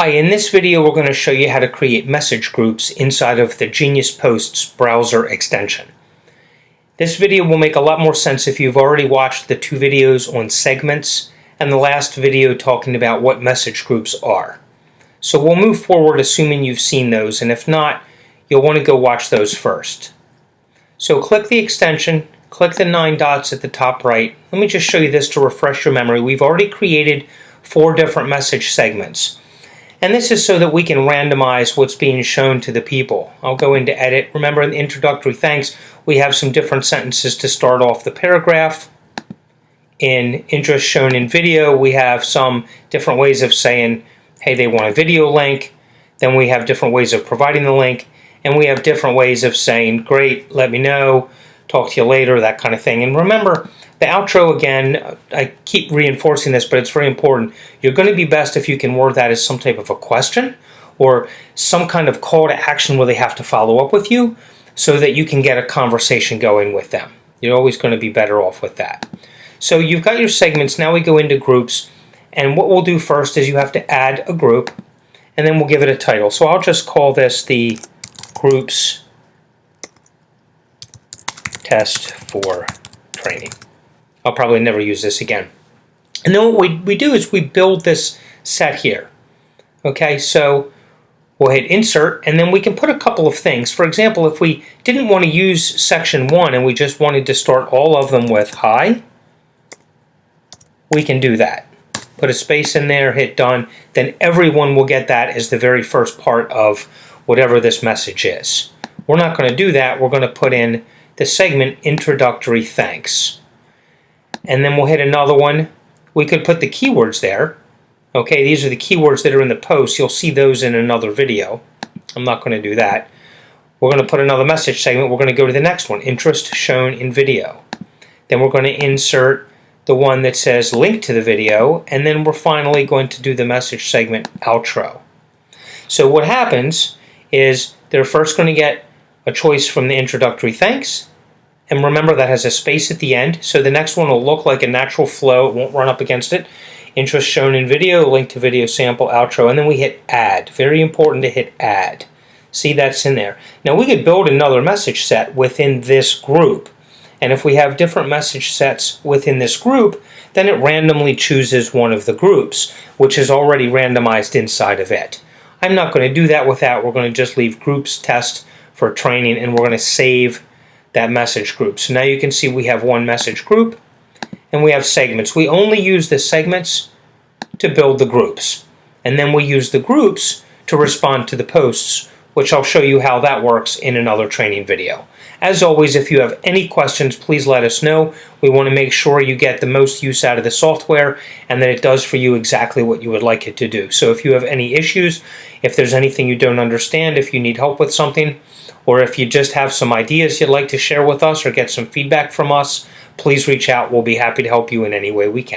Hi, in this video we're going to show you how to create message groups inside of the Genius Posts browser extension. This video will make a lot more sense if you've already watched the two videos on segments and the last video talking about what message groups are. So we'll move forward assuming you've seen those, and if not, you'll want to go watch those first. So click the extension, click the 9 dots at the top right. Let me just show you this to refresh your memory. We've already created 4 different message segments. And this is so that we can randomize what's being shown to the people. I'll go into edit. Remember, in the introductory thanks, we have some different sentences to start off the paragraph. In interest shown in video, we have some different ways of saying, hey, they want a video link. Then we have different ways of providing the link. And we have different ways of saying, great, let me know, talk to you later, that kind of thing. And remember, the outro, again, I keep reinforcing this, but it's very important. You're going to be best if you can word that as some type of a question or some kind of call to action where they have to follow up with you so that you can get a conversation going with them. You're always going to be better off with that. So you've got your segments. Now we go into groups. And what we'll do first is you have to add a group, and then we'll give it a title. So I'll just call this the Groups Test for Training. I'll probably never use this again. And then what we do is we build this set here. Okay, so we'll hit insert, and then we can put a couple of things. For example, if we didn't want to use section 1 and we just wanted to start all of them with hi, we can do that. Put a space in there, hit done, then everyone will get that as the very first part of whatever this message is. We're not going to do that. We're going to put in the segment introductory thanks. And then we'll hit another one. We could put the keywords there. Okay, these are the keywords that are in the post. You'll see those in another video. I'm not going to do that. We're going to put another message segment. We're going to go to the next one, interest shown in video. Then we're going to insert the one that says link to the video, and then we're finally going to do the message segment outro. So what happens is they're first going to get a choice from the introductory thanks. And remember, that has a space at the end, so the next one will look like a natural flow. It won't run up against it. Interest shown in video, link to video sample, outro, and then we hit add. Very important to hit add. See, that's in there. Now we could build another message set within this group. And if we have different message sets within this group, then it randomly chooses one of the groups, which is already randomized inside of it. I'm not going to do that with that. We're going to just leave groups test for training, and we're going to save that message group. So now you can see we have one message group and we have segments. We only use the segments to build the groups, and then we use the groups to respond to the posts, which I'll show you how that works in another training video. As always, if you have any questions, please let us know. We want to make sure you get the most use out of the software and that it does for you exactly what you would like it to do. So if you have any issues, if there's anything you don't understand, if you need help with something, or if you just have some ideas you'd like to share with us or get some feedback from us, please reach out. We'll be happy to help you in any way we can.